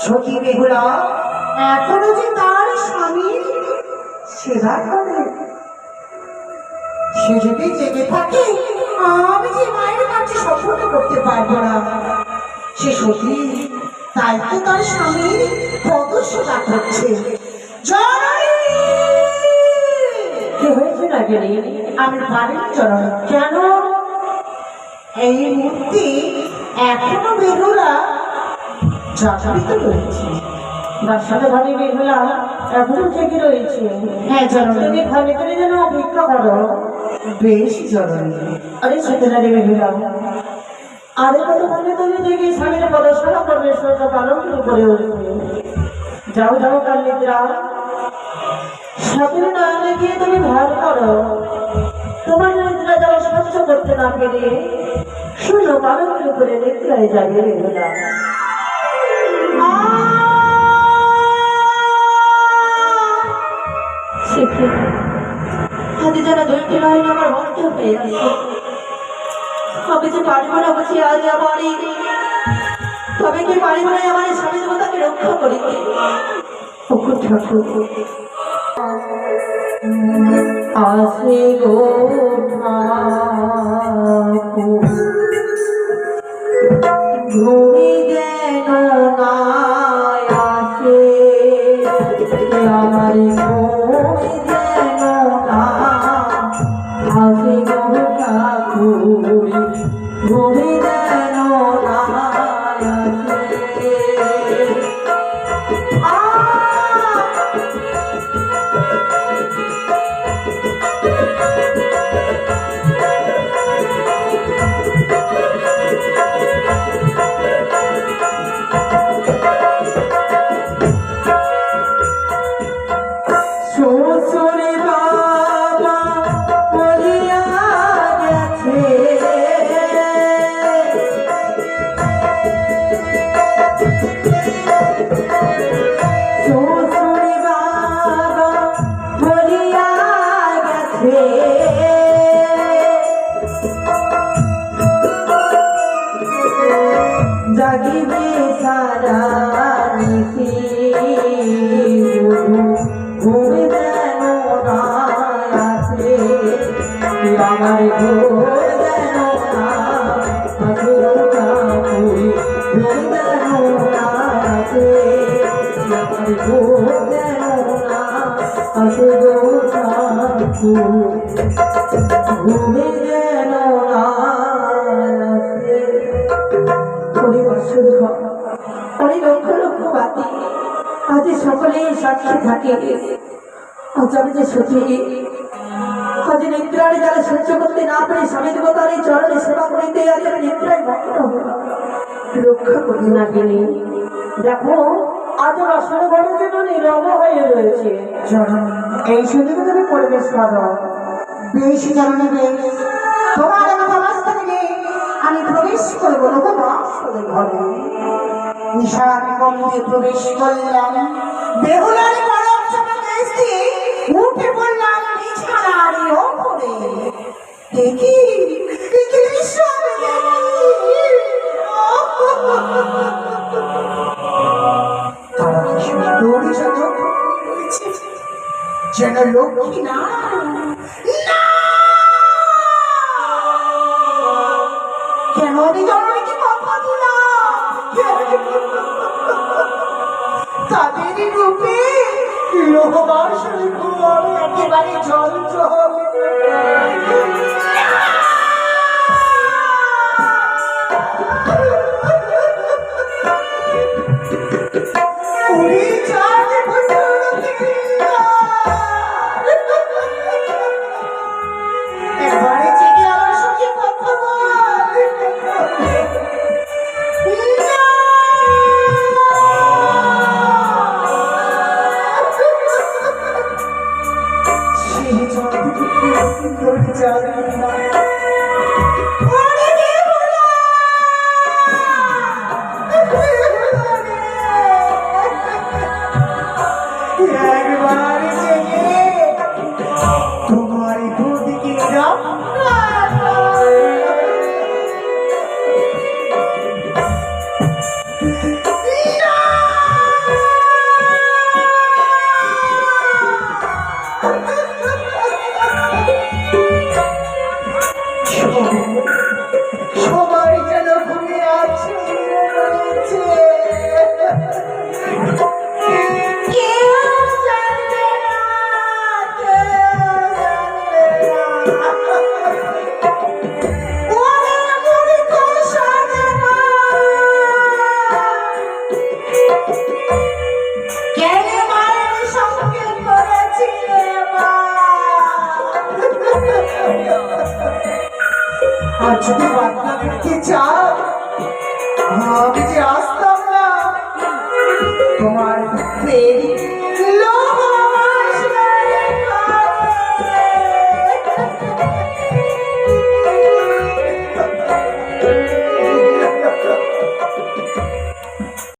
সতী বেহুলা এখনো যে তার স্বামীর সেবা করে, সে যদি জেগে থাকে আমি যে মায়ের কাছে সম্পূর্ণ করতে পারবো না। সে সতী তাই তো তার স্বামীর পদসেবা করছে। কি হয়েছে না গেলে আমি পারি জননী। কেন? এই মূর্তি এখনো বেহুলা জাগরিত রয়েছে। বাসাতে ঘরে বেহুলা এখনো থেকে রয়েছে। হ্যাঁ জননী। তুমি ঘরে করে যেন অপেক্ষা করো। বেশ জননী। আরে সত্যনারী বেহুলা, আরে কত মনে তুমি দেখি স্বামীর পদসেবা করবে, সেটা পালন করে উঠবে। যাও যাও কাল নিদ্রা, সাথে নয়নে গিয়ে তুমি ভর করো। তোমার নিদ্রা যাওয়া সহ্য করতে না পেরে শূন্য পালকের উপরে নিদ্রায় যাবে বেহুলা। হাতে যারা দুইটি লাইন আমার বন্ধ হয়ে গেছে, আমি যে পারিব না বুঝি আজ আমারই, তবে কি পারিব না আমার স্বামী দেবতাকে রক্ষা করিতে। আসে গো ঘুমি যেন না আসে, আমার ঘুমি যেন না আসে গো ঠাকুর, ঘুমি যেন না আসে। শ্বশুরে বাবা বলিয়া গেছে, শ্বশুরে বাবা বলিয়া গেছে, জাগিবে সারা নিশি, ঘুমে যেন না আসে, আমার ঘুম যেন না আসে গো ঠাকুর, ঘুম যেন না আসে, আমার ঘুম যেন না আসে গো ঠাকুর, ঘুমে যেন না আসে। পরিবর্ষণ অনেক লক্ষ লক্ষ বাতি আজ সকলেই সাক্ষী থাকে। আজ আমি যে সত্যি আজ নিদ্রার যারা সহ্য করতে না পারে স্বামী দেবতার এই চরণে সেবা করিতে আজ আমি নিদ্রায় মগ্ন রক্ষা করি না গেলে। দেখো আজ রসন বড় জন্য নীরব হয়ে রয়েছে। এই সুযোগে তুমি পরিবেশ করো। বেশ জননী বেশ, তোমার কথা মাঝখানে নেই আমি প্রবেশ করবো লোকবাসদের ঘরে। নিশার কমে প্রবেশ করলাম, বেহুলার পরম চমকে দিয়ে উঠে পড়লাম বিছানার ওপরে। দেখি দেখি দৃশ্য আমি দেখি। তারা কি সুন্দর সাজক রয়েছে, যেন লক্ষ্মী না কেন আমি জননীকে কথা দিলাম, তাদের রূপে লোহবাসন ঘর একেবারে জল জল। একবারে জেগে আমার সঙ্গে কথা বল। সে জল যদি বার্তা দিতে চাও আমি যে আসতাম না, তোমার